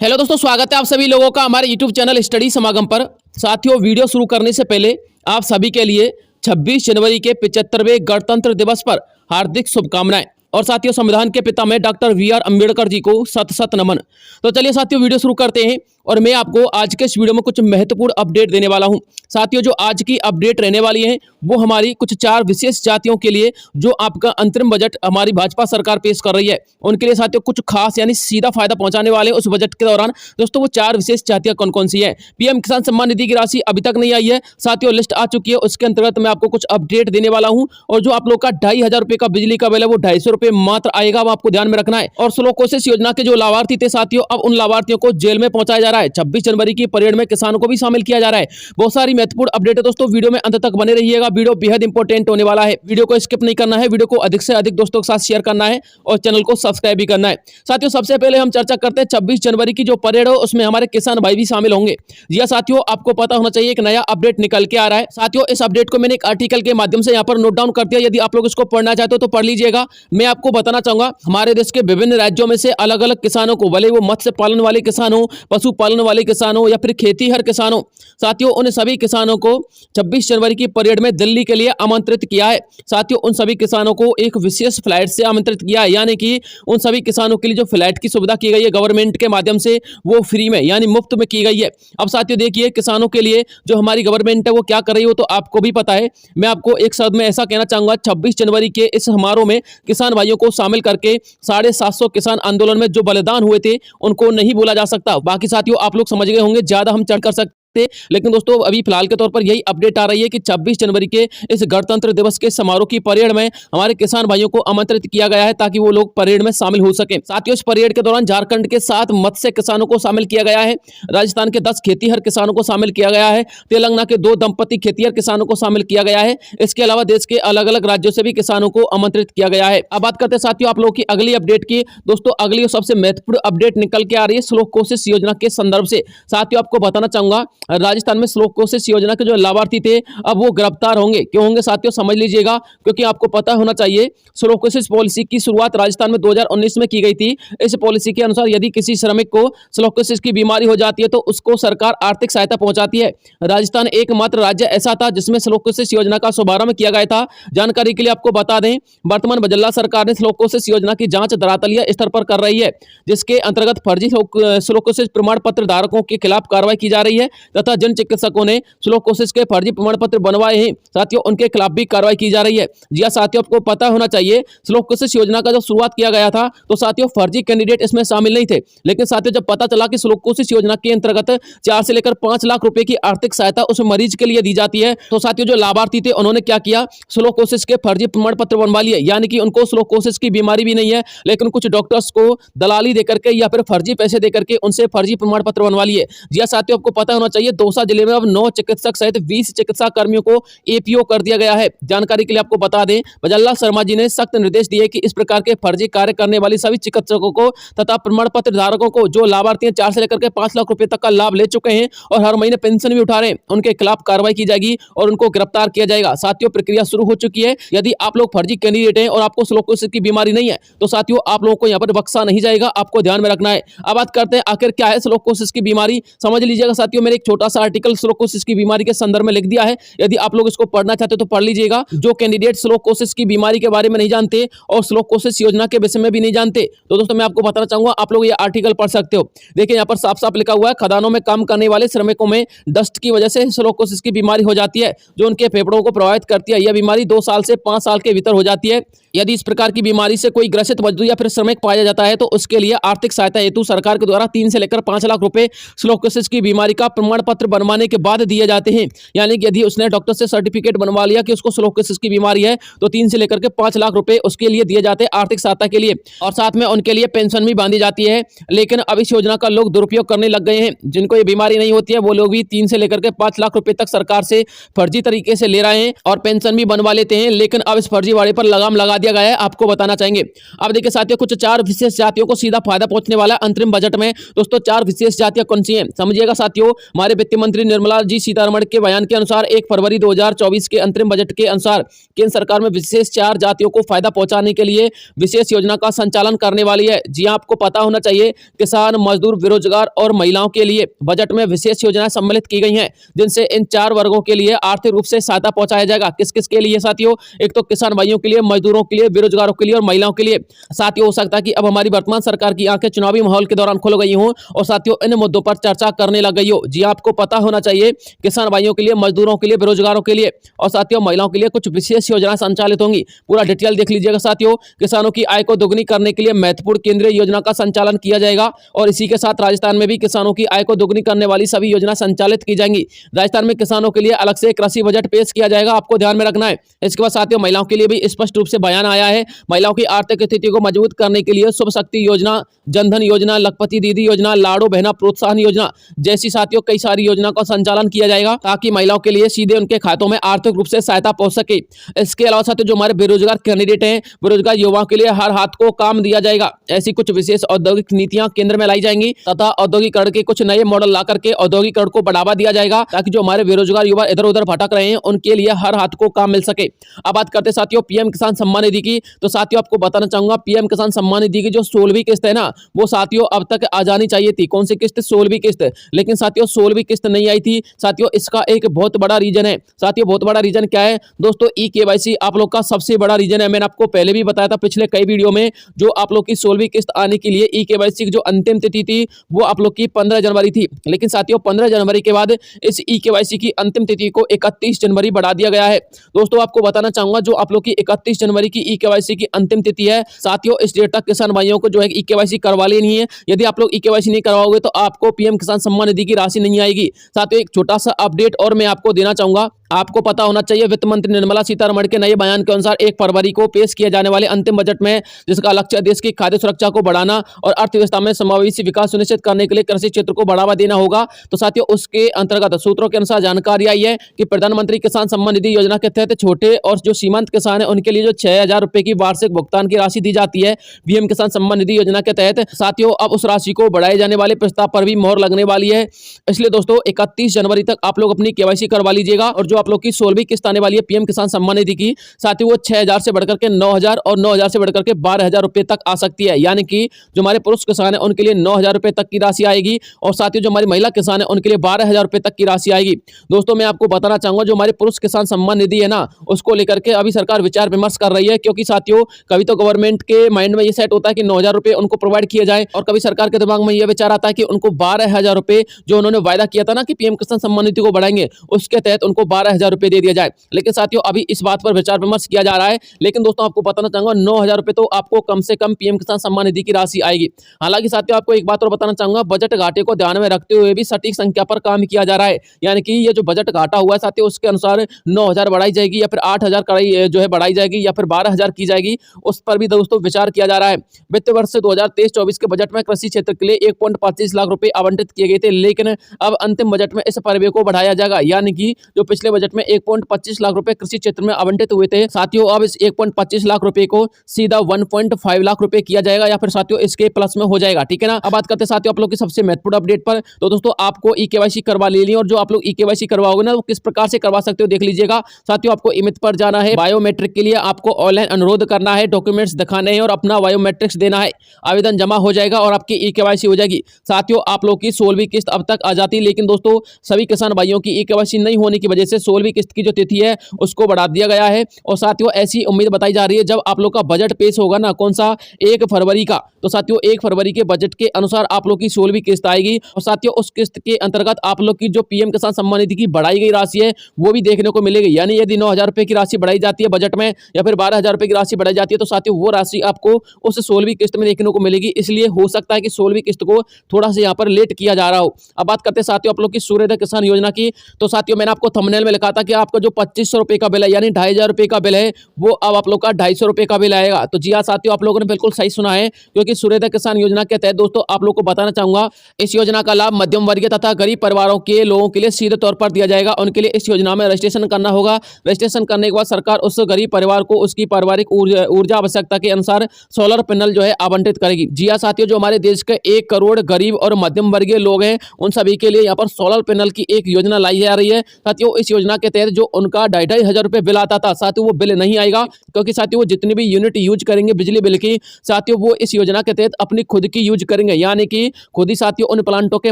Hello दोस्तों, स्वागत है आप सभी लोगों का हमारे यूट्यूब चैनल स्टडी समागम पर। साथियों, वीडियो शुरू करने से पहले आप सभी के लिए 26 जनवरी के 75वें गणतंत्र दिवस पर हार्दिक शुभकामनाएं। और साथियों, संविधान के पिता में डॉक्टर वी.आर. अम्बेडकर जी को शत शत नमन। तो चलिए साथियों, वीडियो शुरू करते हैं और मैं आपको आज के इस वीडियो में कुछ महत्वपूर्ण अपडेट देने वाला हूं। साथियों, जो आज की अपडेट रहने वाली है वो हमारी कुछ 4 विशेष जातियों के लिए जो आपका अंतरिम बजट हमारी भाजपा सरकार पेश कर रही है उनके लिए साथियों कुछ खास यानी सीधा फायदा पहुंचाने वाले उस बजट के दौरान। दोस्तों, वो 4 विशेष जातियां कौन कौन सी है? पीएम किसान सम्मान निधि की राशि अभी तक नहीं आई है साथियों, लिस्ट आ चुकी है। उसके अंतर्गत मैं आपको कुछ अपडेट देने वाला हूं। और जो आप लोग का 2500 रुपए का बिजली का बिल है वो 250 रुपए मात्र आएगा, वो आपको ध्यान में रखना है। और स्लो कोशिश योजना के जो लाभार्थी थे साथियों, अब उन लाभार्थियों को जेल में पहुंचाया जा रहा है। 26 जनवरी की परेड में किसानों को भी शामिल किया जा रहा है। बहुत सारी महत्वपूर्ण अपडेट है दोस्तों, वीडियो में अंत तक बने रहिएगा। वीडियो बेहद इंपॉर्टेंट होने वाला है। वीडियो को स्किप नहीं करना है, वीडियो को अधिक से अधिक दोस्तों के साथ शेयर करना है और चैनल को सब्सक्राइब भी करना है। साथियों, सबसे पहले हम चर्चा करते हैं 26 जनवरी की जो परेड है उसमें हमारे किसान भाई भी शामिल होंगे। जी हां साथियों, आपको पता होना चाहिए एक नया अपडेट निकल के आ रहा है। साथियों, इस अपडेट को मैंने एक आर्टिकल के माध्यम से यहाँ पर नोट डाउन कर दिया। यदि आप लोग इसको पढ़ना चाहते हो तो पढ़ लीजिएगा। मैं आपको बताना चाहूंगा हमारे देश के विभिन्न राज्यों में से अलग अलग किसानों को, भले वो मत्स्य पालन वाले किसान हो, पशु पालन वाले किसान हो या फिर खेती हर किसान हो, साथियों उन सभी किसानों को 26 जनवरी की परेड में दिल्ली के लिए आमंत्रित किया है। साथियों, उन सभी किसानों को एक विशेष फ्लाइट से आमंत्रित किया है, यानी कि उन सभी किसानों के लिए जो फ्लाइट की सुविधा की गई है गवर्नमेंट के माध्यम से वो फ्री में यानी मुफ्त में की गई है। अब साथियों देखिए, किसानों के लिए जो हमारी गवर्नमेंट है वो क्या कर रही हो तो आपको भी पता है। मैं आपको एक शब्द में ऐसा कहना चाहूंगा, 26 जनवरी के इस समारोह में किसान भाइयों को शामिल करके 750 किसान आंदोलन में जो बलिदान हुए थे उनको नहीं भूला जा सकता। बाकी साथियों आप लोग समझ गए होंगे, ज्यादा हम चर्चा कर सकते, लेकिन दोस्तों अभी फिलहाल के तौर पर यही अपडेट आ रही है कि 26 जनवरी के इस गणतंत्र दिवस के समारोह की परेड में हमारे किसान भाइयों को आमंत्रित किया गया है ताकि वो लोग परेड में शामिल हो सके। साथियों, इस परेड के दौरान झारखंड के 7 मत्स्य किसानों को शामिल किया गया है, राजस्थान के 10 खेतीहर किसानों को शामिल किया गया है, तेलंगाना के 2 दंपति खेतीहर किसानों को शामिल किया गया है। इसके अलावा देश के अलग अलग राज्यों से भी किसानों को आमंत्रित किया गया है। अब बात करते हैं साथियों आप लोगों की अगली अपडेट की। दोस्तों, अगली सबसे महत्वपूर्ण अपडेट निकल के आ रही है स्लो कोशिश योजना के संदर्भ से। साथियों, आपको बताना चाहूंगा राजस्थान में स्लो कोशिश योजना के जो लाभार्थी थे अब वो गिरफ्तार होंगे। क्यों होंगे साथियों, समझ लीजिएगा, क्योंकि आपको पता होना चाहिए स्लो कोशिश पॉलिसी की शुरुआत राजस्थान में 2019 में की गई थी। इस पॉलिसी के अनुसार यदि किसी श्रमिक को स्लो कोशिश की बीमारी हो जाती है तो उसको सरकार आर्थिक सहायता पहुंचाती है। राजस्थान एकमात्र राज्य ऐसा था जिसमें स्लो कोशिश योजना का शुभारंभ किया गया था। जानकारी के लिए आपको बता दें, वर्तमान बजल्ला सरकार ने स्लो कोशिश योजना की जांच धरातलीय स्तर पर कर रही है, जिसके अंतर्गत फर्जी स्लो कोशिश प्रमाण पत्र धारकों के खिलाफ कार्रवाई की जा रही है तथा जिन चिकित्सकों ने स्लो कोशिश के फर्जी प्रमाण पत्र बनवाए हैं साथियों उनके खिलाफ भी कार्रवाई की जा रही है। जी हां साथियों, आपको पता होना चाहिए स्लो कोशिश योजना का जब शुरुआत किया गया था तो साथियों फर्जी कैंडिडेट इसमें शामिल नहीं थे, लेकिन साथियों जब पता चला कि स्लो कोशिश योजना के अंतर्गत 4 से लेकर 5 लाख रुपए की आर्थिक सहायता उस मरीज के लिए दी जाती है, तो साथियों जो लाभार्थी थे उन्होंने क्या किया, स्लो कोशिश के फर्जी प्रमाण पत्र बनवा लिए। यानी कि उनको स्लो कोशिश की बीमारी भी नहीं है, लेकिन कुछ डॉक्टर्स को दलाली देकर के या फिर फर्जी पैसे देकर के उनसे फर्जी प्रमाण पत्र बनवा लिए। जी हां साथियों, आपको पता होना चाहिए दौसा जिले में अब 9 चिकित्सक सहित 20 चिकित्सा कर्मियों को एपीओ कर दिया गया है। जानकारी के लिए आपको बता दें, बजल्ला शर्मा जी ने सख्त निर्देश दिए कि इस प्रकार के फर्जी कार्य करने वाली सभी चिकित्सकों को तथा प्रमाण पत्र धारकों को जो लाभार्थी 4 से लेकर के 5 लाख रुपए तक का लाभ ले चुके हैं और हर महीने पेंशन भी उठा रहे हैं, उनके खिलाफ कार्रवाई की जाएगी और उनको गिरफ्तार किया जाएगा। साथियों, प्रक्रिया शुरू हो चुकी है। यदि आप लोग फर्जी कैंडिडेट हैं और आपको स्लो कोशिश की बीमारी नहीं है तो साथियों आप लोगों को यहाँ पर बख्शा नहीं जाएगा, आपको ध्यान में रखना है। अब बात करते हैं आखिर क्या है स्लो कोशिश की बीमारी, समझ लीजिएगा साथियों। मैंने एक छोटा सा आर्टिकल स्लो कोशिश की बीमारी के संदर्भ में लिख दिया है, यदि आप लोग इसको पढ़ना चाहते हो तो पढ़ लीजिएगा। जो कैंडिडेट स्लो कोशिश की बीमारी के बारे में नहीं जानते और स्लो कोशिश योजना के विषय में भी नहीं जानते तो दोस्तों मैं आपको बताना चाहूंगा, आप लोग ये आर्टिकल पढ़ सकते हो। देखिए यहाँ पर साफ साफ लिखा हुआ है, खदानों में काम करने वाले श्रमिकों में डस्ट की वजह से स्लो कोशिश की बीमारी हो जाती है जो उनके फेफड़ों को प्रभावित करती है। यह बीमारी 2 साल से 5 साल के भीतर हो जाती है। यदि इस प्रकार की बीमारी से कोई ग्रसित मजदूर या फिर श्रमिक पाया जाता है तो उसके लिए आर्थिक सहायता हेतु सरकार के द्वारा 3 से लेकर 5 लाख रुपए स्लो कोशिश की बीमारी का प्रमाण पत्र बनवाने के बाद दिए जाते हैं। यानी कि यदि उसने डॉक्टर से सर्टिफिकेट बनवा लिया कि उसको स्लो कोशिश की बीमारी है तो 3 से लेकर के 5 लाख रुपए उसके लिए दिए जाते हैं आर्थिक सहायता के लिए, और साथ में उनके लिए पेंशन भी बांधी जाती है। लेकिन अब इस योजना का लोग दुरुपयोग करने लग गए हैं। जिनको ये बीमारी नहीं होती है वो लोग भी 3 से लेकर के 5 लाख रुपए तक सरकार से फर्जी तरीके से ले रहे हैं और पेंशन भी बनवा लेते हैं। लेकिन अब इस फर्जीवाड़े पर लगाम लगा दिया गया है, आपको बताना चाहेंगे। अब देखिए साथियों, कुछ 4 विशेष जातियों को सीधा फायदा पहुंचने वाला है अंतरिम बजट में। दोस्तों 4 विशेष जातियां कौन सी हैं समझिएगा साथियों। हमारे वित्त मंत्री निर्मला जी सीतारमण के बयान के अनुसार 1 फरवरी 2024 के अंतरिम बजट के अनुसार केंद्र सरकार में विशेष 4 जातियों को फायदा पहुंचाने के लिए विशेष योजना का संचालन करने वाली है। जी हां, आपको पता होना चाहिए, किसान, मजदूर, बेरोजगार और महिलाओं के लिए बजट में विशेष योजनाएं सम्मिलित की गई हैं, जिनसे इन 4 वर्गों के लिए आर्थिक रूप से सहायता पहुंचाया जाएगा। किस किस के लिए साथियों? एक तो किसान भाइयों के लिए, मजदूरों के लिए, बेरोजगारों के लिए और महिलाओं के लिए। साथियों हो सकता है कि अब हमारी वर्तमान सरकार की आंखें चुनावी माहौल के दौरान खुल गई हों और साथियों इन मुद्दों पर चर्चा करने लग गई हो। जी आपको पता होना चाहिए, किसान भाइयों के लिए, मजदूरों के लिए, बेरोजगारों के लिए और साथियों महिलाओं के लिए कुछ विशेष योजनाएं संचालित होंगी। पूरा डिटेल देख लीजिएगा साथियों। किसानों की आय को दोगुनी करने के लिए महत्वपूर्ण केंद्रीय योजना का संचालन किया जाएगा और इसी के साथ राजस्थान में भी किसानों की आय को दोगुनी करने वाली सभी योजना संचालित की जाएंगी। राजस्थान में किसानों के लिए अलग से कृषि बजट पेश किया जाएगा, आपको ध्यान में रखना है। इसके बाद साथियों महिलाओं के लिए भी स्पष्ट रूप से बयान आया है। महिलाओं की आर्थिक स्थिति को मजबूत करने के लिए शुभ शक्ति योजना, जनधन योजना, लखपति दीदी योजना, लाड़ो बहना प्रोत्साहन योजना जैसी साथियों कई सारी योजना का संचालन किया जाएगा, ताकि महिलाओं के लिए सीधे उनके खातों में आर्थिक रूप से सहायता पहुंच सके। इसके अलावा साथियों जो हमारे बेरोजगार कैंडिडेट हैं, बेरोजगार युवाओं के लिए हर हाथ को काम दिया जाएगा। ऐसी कुछ विशेष औद्योगिक नीतियां केंद्र में लाई जाएंगी तथा औद्योगिकरण के कुछ नए मॉडल ला करके औद्योगिकरण को बढ़ावा दिया जाएगा, ताकि जो हमारे बेरोजगार युवा इधर उधर भटक रहे हैं उनके लिए हर हाथ को काम मिल सके। अब बात करते साथियों पीएम किसान सम्मान निधि की, तो साथियों आपको बताना चाहूंगा पीएम किसान सम्मान निधि की जो 16वीं किस्त है ना, वो साथियों अब तक आ जानी चाहिए थी। कौन सी किस्त? 16वीं किस्त। लेकिन साथियों 16वीं किस्त नहीं आई थी। साथियों इसका एक बहुत बड़ा रीजन है। साथियों बहुत बड़ा रीजन क्या है दोस्तों? ई-केवाईसी आप लोग का सबसे बड़ा रीजन है। मैंने आपको पहले भी बताया था पिछले कई वीडियो में, जो आप लोग की 16वीं किस्त आने के लिए ई-केवाईसी की जो अंतिम तिथि थी वो आप लोग की 15 जनवरी थी। लेकिन साथियों 15 जनवरी के बाद इस ई-केवाईसी की अंतिम तिथि को 31 जनवरी बढ़ा दिया गया है। दोस्तों आपको बताना चाहूंगा जो आप लोग की 31 जनवरी की ई-केवाईसी की अंतिम तिथि है, साथियों इस डेट तक किसान भाइयों को जो है ई-केवाईसी करवा लेनी है। यदि आप लोग ई-केवाईसी नहीं करवाओगे तो आपको पीएम किसान सम्मान निधि की राशि नहीं आएगी। साथियों एक छोटा सा अपडेट और मैं आपको देना चाहूंगा। आपको पता होना चाहिए वित्त मंत्री निर्मला सीतारमण के नए बयान के अनुसार 1 फरवरी को पेश किए जाने वाले अंतिम बजट में, जिसका लक्ष्य देश की खाद्य सुरक्षा को बढ़ाना और अर्थव्यवस्था में समावेशी विकास सुनिश्चित करने के लिए कृषि क्षेत्र को बढ़ावा देना होगा। तो साथियों उसके अंतर्गत सूत्रों के अनुसार जानकारी आई है कि प्रधानमंत्री किसान सम्मान निधि योजना के तहत छोटे और जो सीमांत किसान है उनके लिए जो 6000 रुपए की वार्षिक भुगतान की राशि दी जाती है पीएम किसान सम्मान निधि योजना के तहत, साथियों अब उस राशि को बढ़ाए जाने वाले प्रस्ताव पर भी मोहर लगने वाली है। इसलिए दोस्तों 31 जनवरी तक आप लोग अपनी केवाईसी करवा लीजिएगा। और जो आप लोग की 16वीं किस्त आने वाली है पीएम किसान सम्मान निधि की, साथियों वो 6000 से बढ़कर के 9000 और 9000 से बढ़कर के 12000 रुपए तक आ सकती है। यानी कि जो हमारे पुरुष किसान है उनके लिए 9000 रुपए तक की राशि आएगी और साथियों जो हमारी महिला किसान है उनके लिए 12000 रुपए तक की राशि आएगी। दोस्तों मैं आपको बताना चाहूंगा जो हमारे पुरुष किसान सम्मान निधि है ना, उसको लेकर के अभी सरकार विचार विमर्श कर रही है, क्योंकि साथियों कभी तो गवर्नमेंट के माइंड में ये सेट होता है कि 9000 रुपए उनको प्रोवाइड किए जाए और कभी सरकार के दिमाग में यह विचार आता है कि उनको 12000 रुपए जो उन्होंने वायदा किया था ना कि पीएम किसान सम्मान निधि को बढ़ाएंगे, उसके तहत उनको 12000 रुपए दे दिया जाए। लेकिन साथियों अभी इस बात पर विचार विमर्श किया जा रहा है। लेकिन दोस्तों आपको बताना चाहूंगा 9000 रुपए तो आपको कम से कम पीएम किसान सम्मान निधि की राशि आएगी। हालांकि साथियों आपको एक बात और बताना चाहूंगा, बजट घाटे को ध्यान में रखते हुए भी सटीक संख्या पर काम किया जा रहा है। यानी कि ये जो बजट घाटा हुआ है साथियों उसके अनुसार 9000 बढ़ाई जाएगी या फिर 8000 जो है बढ़ाई जाएगी या फिर 12000 की जाएगी, उस पर भी दोस्तों विचार किया जा रहा है। वित्त वर्ष 2023-24 के बजट में कृषि क्षेत्र के लिए 1.25 लाख रुपए आवंटित किए गए थे, लेकिन अब अंतिम बजट में इस परिव्यय को बढ़ाया जाएगा। यानी कि जो पिछले बजट में 1.25 लाख रुपए कृषि क्षेत्र में आवंटित हुए थे साथियों, अब इस 1.25 लाख रुपए को सीधा 1.5 लाख रुपए किया जाएगा या फिर साथियों इसके प्लस में हो जाएगा। ठीक है ना। अब बात करते हैं साथियों आप लोग की सबसे महत्वपूर्ण अपडेट पर। तो दोस्तों आपको ई-केवाईसी करवा लेनी और जो आप लोग ई-केवाईसी करवाओगे ना वो किस प्रकार से करवा सकते हो देख लीजिएगा। साथियों आपको इमित पर जाना है, बायोमेट्रिक के लिए आपको ऑनलाइन अनुरोध करना है, डॉक्यूमेंट्स दिखाने हैं और अपना बायोमेट्रिक्स देना है। आवेदन जमा हो जाएगा और आपकी ई-केवाईसी हो जाएगी। साथियों आप लोग की 16वीं किस्त अब तक आ जाती, लेकिन दोस्तों सभी किसान भाइयों की ई-केवाईसी नहीं होने की वजह से 16वीं किस्त की जो तिथि है उसको बढ़ा दिया गया है। और साथियों ऐसी उम्मीद बताई जा रही है जब आप लोग का बजट पेश होगा ना, कौन सा 1 फरवरी का, तो साथियों 1 फरवरी के बजट के अनुसार आप लोग की 16वीं किस्त आएगी और साथियों उस किस्त के अंतर्गत आप लोग की जो पीएम किसान सम्मान निधि की बढ़ाई गई राशि है वो भी देखने को मिलेगी। यानी यदि 9000 रुपए की राशि बढ़ाई जाती है बजट में या फिर 12000 रुपए की राशि बढ़ाई जाती है तो साथियों वो राशि आपको उस 16वीं किस्त में देखने को मिलेगी। इसलिए हो सकता है कि 16वीं किस्त को थोड़ा सा यहाँ पर लेट किया जा रहा हो। अब बात करते हैं साथियों आप लोग की सूर्योदय किसान योजना की। तो साथियों मैंने आपको थंबनेल में में लिखा था कि आपका जो 2500 रुपए का बिल है यानी 2500 रुपए का बिल है वो अब आप लोग का 250 रुपए का बिल आएगा। तो जी हाँ साथियों, आप लोगों ने बिल्कुल सही सुना है, क्योंकि सूर्योदय किसान योजना के तहत दोस्तों आप लोग को बताना चाहूंगा, इस योजना का लाभ मध्यम वर्गीय तथा गरीब परिवारों के लोगों के लिए सीधे तौर पर दिया जाएगा। उनके लिए इस योजना में रजिस्ट्रेशन करना होगा। रजिस्ट्रेशन करने के बाद सरकार उस गरीब परिवार को उसकी पारिवारिक ऊर्जा आवश्यकता के अनुसार सोलर पैनल जो है आवंटित करेगी। जी हाँ साथियों, जो हमारे देश के 1 करोड़ गरीब और मध्यम वर्गीय लोग हैं उन सभी के लिए यहाँ पर सोलर पैनल की एक योजना लाई जा रही है। साथियों इस योजना के तहत जो उनका 2,500 रुपए बिल आता था साथियों वो बिल नहीं आएगा, क्योंकि साथियों वो जितनी भी यूनिट यूज करेंगे बिजली बिल की साथियों वो इस योजना के तहत अपनी खुद की यूज करेंगे, यानी कि खुद ही साथियों उन प्लांटों के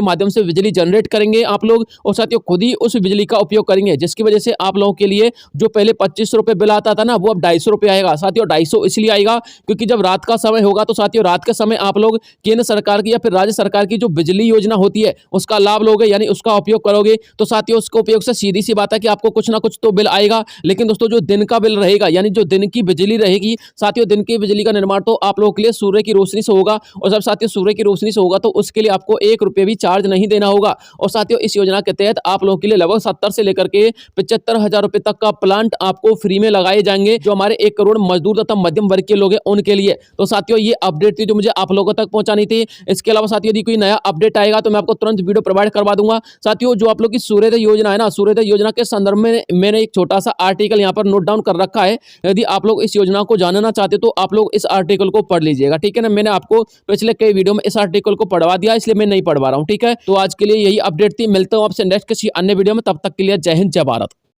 माध्यम से बिजली जनरेट करेंगे आप लोग, और साथियों खुद ही उस बिजली का उपयोग करेंगे, जिसकी वजह से आप लोगों के लिए जो पहले 25 रुपए बिल आता था ना वो अब 250 रुपए आएगा। साथियों 250 इसलिए आएगा क्योंकि जब रात का समय होगा तो साथियों रात के समय आप लोग केंद्र सरकार की या फिर राज्य सरकार की जो बिजली योजना होती है उसका लाभ लोगे, यानी उसका उपयोग करोगे, तो साथियों उसके उपयोग से सीधी सी बात है कि आपको कुछ ना कुछ तो बिल आएगा। लेकिन दोस्तों जो दिन का बिल रहेगा यानी जो दिन की बिजली रहेगी साथियों, दिन की बिजली का निर्माण तो आप लोगों के लिए सूर्य की रोशनी से होगा, और जब साथियों सूर्य की रोशनी से होगा तो उसके लिए आपको 1 रुपए भी चार्ज नहीं देना होगा। और साथियों इस योजना के तहत आप लोगों के लिए लगभग 70 से लेकर के 75,000 रुपए तक का प्लांट आपको फ्री में लगाए जाएंगे, जो हमारे 1 करोड़ मजदूर तथा मध्यम वर्ग के लोग हैं उनके लिए। तो साथियों ये अपडेट थी जो मुझे आप लोगों तक पहुंचानी थी। इसके अलावा साथियों यदि कोई नया अपडेट आएगा तो मैं आपको तुरंत वीडियो प्रोवाइड करवा दूंगा। साथियों जो आप लोग की सूर्योदय योजना है ना, सूर्योदय योजना के संदर्भ में मैंने एक छोटा सा आर्टिकल यहाँ पर नोट डाउन कर रखा है। यदि आप लोग इस योजना को जानना चाहते तो आप लोग इस आर्टिकल को पढ़ लीजिएगा, ठीक है ना। मैंने आपको पिछले कई वीडियो में इस आर्टिकल को पढ़वा दिया, इसलिए मैं नहीं पढ़वा रहा हूँ, ठीक है। तो आज के लिए यही अपडेट थी, मिलता हूँ आपसे नेक्स्ट किसी अन्य वीडियो में, तब तक के लिए जय हिंद जय भारत।